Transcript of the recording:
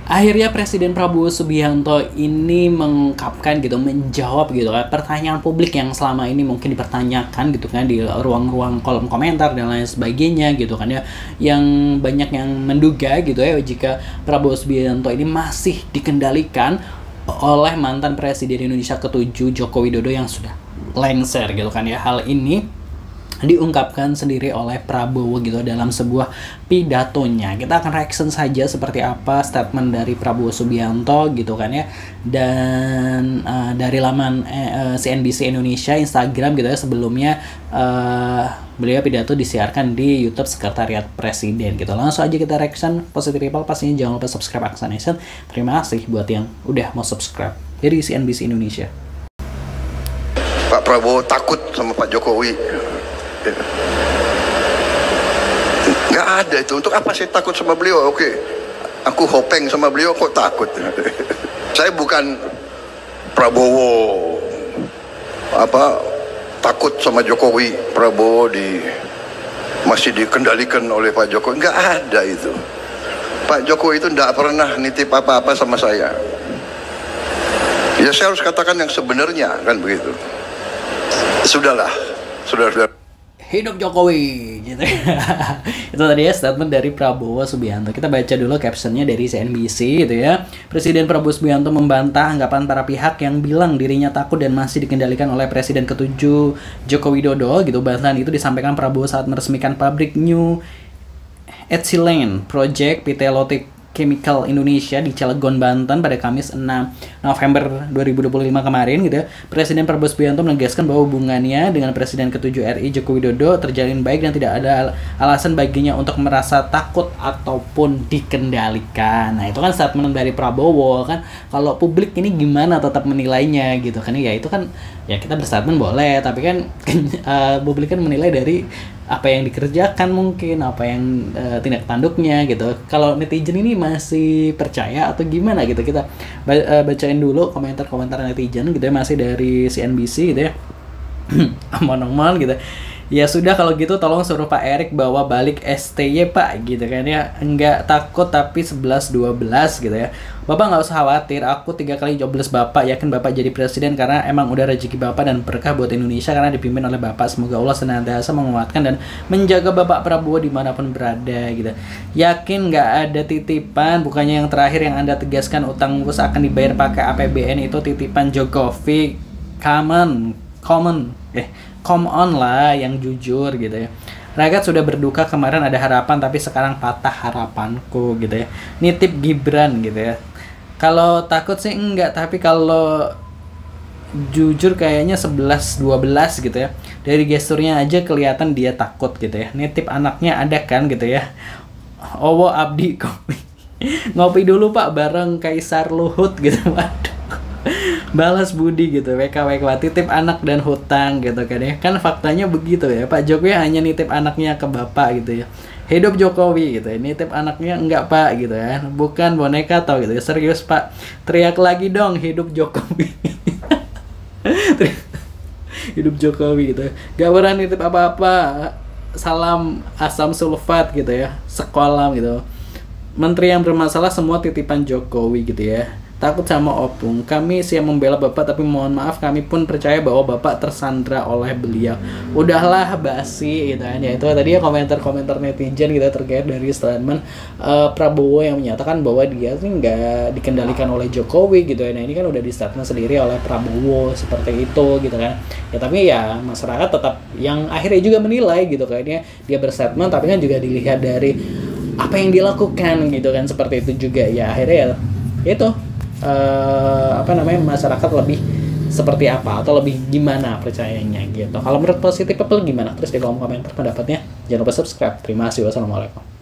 Akhirnya Presiden Prabowo Subianto ini mengungkapkan gitu, menjawab gitu kan pertanyaan publik yang selama ini mungkin dipertanyakan gitu kan di ruang-ruang kolom komentar dan lain sebagainya gitu kan ya, yang banyak yang menduga gitu ya jika Prabowo Subianto ini masih dikendalikan oleh mantan Presiden Indonesia ke-7 Joko Widodo yang sudah lengser gitu kan ya. Hal ini diungkapkan sendiri oleh Prabowo gitu dalam sebuah pidatonya. Kita akan reaction saja seperti apa statement dari Prabowo Subianto gitu kan ya. Dan dari laman CNBC Indonesia Instagram gitu ya, sebelumnya beliau pidato disiarkan di YouTube Sekretariat Presiden gitu. Langsung aja kita reaction. Positive people pastinya jangan lupa subscribe Aksa Nation. Terima kasih buat yang udah mau subscribe dari CNBC Indonesia. Pak Prabowo takut sama Pak Jokowi. Nggak ada itu. Untuk apa saya takut sama beliau? Oke, aku hopeng sama beliau, kok takut? Saya bukan Prabowo takut sama Jokowi. Prabowo masih dikendalikan oleh Pak Jokowi. Nggak ada itu. Pak Jokowi itu nggak pernah nitip apa-apa sama saya. Ya saya harus katakan yang sebenarnya, kan begitu. Sudahlah, sudah. Hidup Jokowi gitu. Itu tadi ya statement dari Prabowo Subianto. Kita baca dulu captionnya dari CNBC gitu ya. Presiden Prabowo Subianto membantah anggapan para pihak yang bilang dirinya takut dan masih dikendalikan oleh Presiden ke-7 Joko Widodo gitu. Bantahan itu disampaikan Prabowo saat meresmikan pabrik New Ethylene Project PT Lotte Chemical Indonesia di Cilegon, Banten pada Kamis 6 November 2025 kemarin gitu ya. Presiden Prabowo Subianto menegaskan bahwa hubungannya dengan Presiden ke-7 RI Joko Widodo terjalin baik dan tidak ada alasan baginya untuk merasa takut ataupun dikendalikan. Nah, itu kan statement dari Prabowo kan. Kalau publik ini gimana tetap menilainya gitu kan ya. Itu kan ya kita berstatement boleh, tapi kan publik kan menilai dari apa yang dikerjakan, mungkin apa yang tindak tanduknya gitu. Kalau netizen ini masih percaya atau gimana gitu, kita bacain dulu komentar-komentar netizen gitu ya, masih dari CNBC gitu ya. Omong-omong gitu. Ya sudah kalau gitu tolong suruh Pak Erik bawa balik STY Pak gitu kan ya. Enggak takut tapi 11-12 gitu ya. Bapak nggak usah khawatir, aku 3 kali jobless Bapak, yakin Bapak jadi presiden karena emang udah rezeki Bapak dan berkah buat Indonesia karena dipimpin oleh Bapak. Semoga Allah senantiasa menguatkan dan menjaga Bapak Prabowo dimanapun berada gitu. Yakin nggak ada titipan, bukannya yang terakhir yang Anda tegaskan utang bus akan dibayar pakai APBN itu titipan Jokowi. Come on lah yang jujur gitu ya. Rakyat sudah berduka kemarin ada harapan tapi sekarang patah harapanku gitu ya. Nitip Gibran gitu ya. Kalau takut sih enggak, tapi kalau jujur kayaknya 11-12 gitu ya. Dari gesturnya aja kelihatan dia takut gitu ya. Nitip anaknya ada kan gitu ya. Owo Abdi kopi. Ngopi dulu Pak bareng Kaisar Luhut gitu. Waduh. Balas budi gitu, WKWK titip anak dan hutang gitu kan ya. Kan faktanya begitu ya, Pak Jokowi hanya nitip anaknya ke Bapak gitu ya. Hidup Jokowi gitu ya, nitip anaknya enggak Pak gitu ya. Bukan boneka tau gitu ya, serius Pak. Teriak lagi dong, hidup Jokowi. Hidup Jokowi gitu ya. Gak pernah nitip apa-apa. Salam asam sulfat gitu ya, sekolah gitu. Menteri yang bermasalah semua titipan Jokowi gitu ya. Takut sama opung. Kami siap membela Bapak tapi mohon maaf kami pun percaya bahwa Bapak tersandra oleh beliau. Udahlah basi gitu kan ya. Itu tadi ya komentar-komentar netizen gitu terkait dari statement Prabowo yang menyatakan bahwa dia sih nggak dikendalikan oleh Jokowi gitu ya. Nah ini kan udah di statement sendiri oleh Prabowo seperti itu gitu kan. Ya tapi ya masyarakat tetap yang akhirnya juga menilai gitu kan ya. Dia berstatement tapi kan juga dilihat dari apa yang dilakukan gitu kan, seperti itu juga ya. Akhirnya ya itu masyarakat lebih seperti apa atau lebih gimana percayanya gitu. Kalau menurut positif people gimana? Terus di kolom komentar pendapatnya. Jangan lupa subscribe. Terima kasih. Wassalamualaikum.